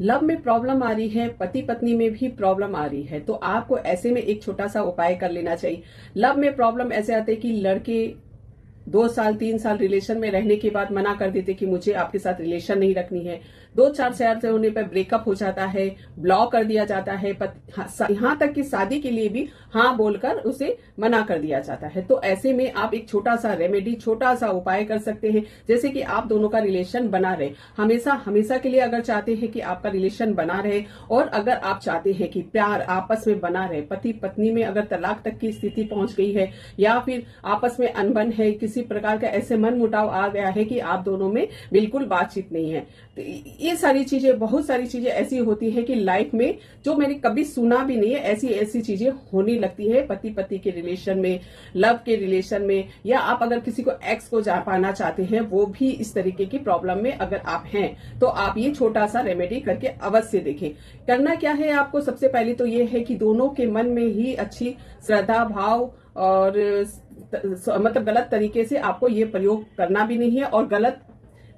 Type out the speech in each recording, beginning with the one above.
Love में problem आ रही है, पति पत्नी में भी प्रॉब्लम आ रही है, तो आपको ऐसे में एक छोटा सा उपाय कर लेना चाहिए। लव में प्रॉब्लम ऐसे आते हैं कि लड़के 2 साल 3 साल रिलेशन में रहने के बाद मना कर देते कि मुझे आपके साथ रिलेशन नहीं रखनी है। 2-4 साल से होने पर ब्रेकअप हो जाता है, ब्लॉक कर दिया जाता है, यहाँ तक कि शादी के लिए भी हाँ बोलकर उसे मना कर दिया जाता है। तो ऐसे में आप एक छोटा सा रेमेडी, छोटा सा उपाय कर सकते हैं, जैसे कि आप दोनों का रिलेशन बना रहे, हमेशा हमेशा के लिए अगर चाहते हैं कि आपका रिलेशन बना रहे, और अगर आप चाहते हैं कि प्यार आपस में बना रहे, पति पत्नी में अगर तलाक तक की स्थिति पहुंच गई है या फिर आपस में अनबन है, किसी प्रकार का ऐसे मन मुटाव आ गया है कि आप दोनों में बिल्कुल बातचीत नहीं है, तो ये सारी चीजें, बहुत सारी चीजें ऐसी होती है कि लाइफ में जो मैंने कभी सुना भी नहीं है, ऐसी ऐसी चीजें होने लगती है पति पति के रिलेशन में, लव के रिलेशन में, या आप अगर किसी को एक्स को जा पाना चाहते हैं, वो भी इस तरीके की प्रॉब्लम में अगर आप हैं, तो आप ये छोटा सा रेमेडी करके अवश्य देखें। करना क्या है आपको, सबसे पहले तो ये है कि दोनों के मन में ही अच्छी श्रद्धा भाव और मतलब गलत तरीके से आपको ये प्रयोग करना भी नहीं है, और गलत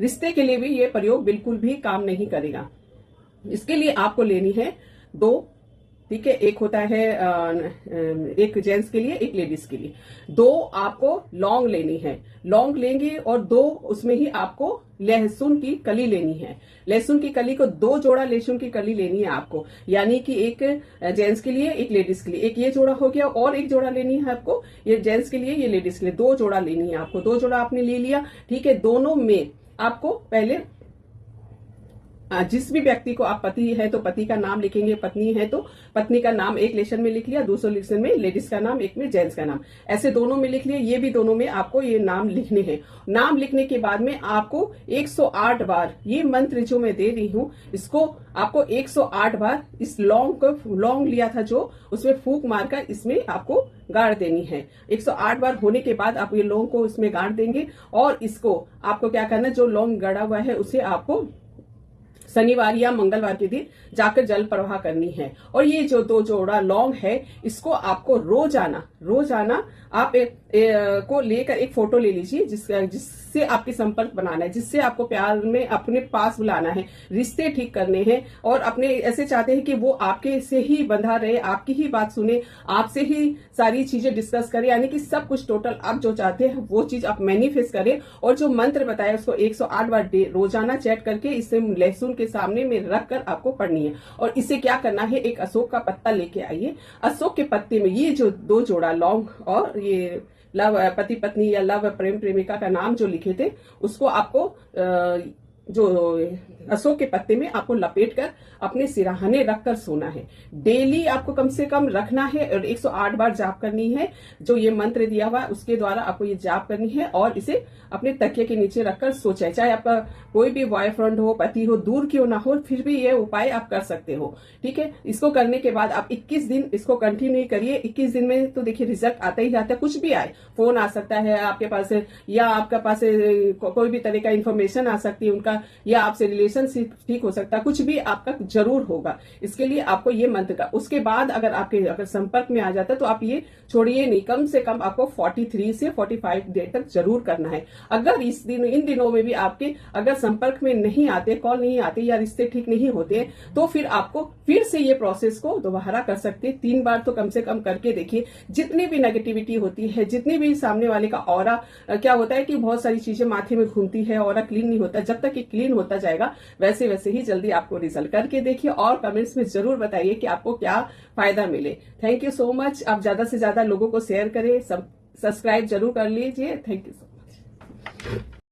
रिश्ते के लिए भी ये प्रयोग बिल्कुल भी काम नहीं करेगा। इसके लिए आपको लेनी है 2, ठीक है, एक होता है एक जेंट्स के लिए, एक लेडीज के लिए। 2 आपको लौंग लेनी है, लौंग लेंगे, और 2 उसमें ही आपको लहसुन की कली लेनी है। लहसुन की कली को 2 जोड़ा लहसुन की कली लेनी है आपको, यानी कि एक जेंट्स के लिए, एक लेडीज के लिए, एक ये जोड़ा हो गया, और एक जोड़ा लेनी है आपको, ये जेंट्स के लिए, ये लेडीज के लिए, 2 जोड़ा लेनी है आपको। 2 जोड़ा आपने ले लिया, ठीक है। दोनों में आपको पहले जिस भी व्यक्ति को आप पति है तो पति का नाम लिखेंगे, पत्नी है तो पत्नी का नाम एक लेशन में लिख लिया, दूसरे लेशन में लेडीज का नाम, एक में जेंट्स का नाम, ऐसे दोनों में लिख लिया। ये भी दोनों में आपको ये नाम लिखने हैं। नाम लिखने के बाद में आपको 108 बार ये मंत्र जो मैं दे रही हूँ, इसको आपको 108 बार इस लौंग लिया था जो, उसमें फूंक मारकर इसमें आपको गाड़ देनी है। 108 बार होने के बाद आप ये लौंग को इसमें गाड़ देंगे, और इसको आपको क्या करना है, जो लौंग गड़ा हुआ है उसे आपको शनिवार या मंगलवार के दिन जाकर जल प्रवाह करनी है। और ये जो 2 जोड़ा लौंग है, इसको आपको रोजाना आप को लेकर एक फोटो ले लीजिए, जिससे आपके संपर्क बनाना है, जिससे आपको प्यार में अपने पास बुलाना है, रिश्ते ठीक करने हैं, और अपने ऐसे चाहते हैं कि वो आपके से ही बंधा रहे, आपकी ही बात सुने, आपसे ही सारी चीजें डिस्कस करे, यानी कि सब कुछ टोटल आप जो चाहते हैं वो चीज आप मैनिफेस्ट करें। और जो मंत्र बताया उसको 108 बार रोजाना चैट करके इसे लहसुन के सामने में रखकर आपको पढ़नी है। और इसे क्या करना है, एक अशोक का पत्ता लेके आइए, अशोक के पत्ते में ये जो 2 जोड़ा लौंग और ये लव पति पत्नी या लव प्रेम प्रेमिका का नाम जो लिखे थे, उसको आपको जो अशोक के पत्ते में आपको लपेट कर अपने सिराहाने रखकर सोना है। डेली आपको कम से कम रखना है, और 108 बार जाप करनी है। जो ये मंत्र दिया हुआ है उसके द्वारा आपको ये जाप करनी है, और इसे अपने तकिए के नीचे रखकर सोचे। चाहे आपका कोई भी बॉयफ्रेंड हो, पति हो, दूर क्यों ना हो, फिर भी ये उपाय आप कर सकते हो, ठीक है। इसको करने के बाद आप 21 दिन इसको कंटिन्यू करिए। 21 दिन में तो देखिए रिजल्ट आता ही आता है। कुछ भी आए, फोन आ सकता है आपके पास, या आपके पास कोई भी तरह का इन्फॉर्मेशन आ सकती है उनका, या आपसे रिलेशनशिप ठीक हो सकता है, कुछ भी आपका जरूर होगा। इसके लिए आपको ये मंत्र का, उसके बाद अगर संपर्क में आ जाता है तो आप ये छोड़िए नहीं, कम से कम आपको 43 से 45 डे तक जरूर करना है। अगर इन दिनों में भी आपके अगर संपर्क में नहीं आते, कॉल नहीं आते, या रिश्ते ठीक नहीं होते, तो फिर आपको फिर से ये प्रोसेस को दोबारा कर सकते हैं। 3 बार तो कम से कम करके देखिए। जितनी भी नेगेटिविटी होती है, जितनी भी सामने वाले का ऑरा, क्या होता है कि बहुत सारी चीजें माथे में घूमती है, ऑरा क्लीन नहीं होता। जब तक ये क्लीन होता जाएगा, वैसे वैसे ही जल्दी आपको रिजल्ट करके देखिए, और कमेंट्स में जरूर बताइए कि आपको क्या फायदा मिले। Thank you so much. आप ज्यादा से ज्यादा लोगों को शेयर करें, सब्सक्राइब जरूर कर लीजिए। Thank you so much.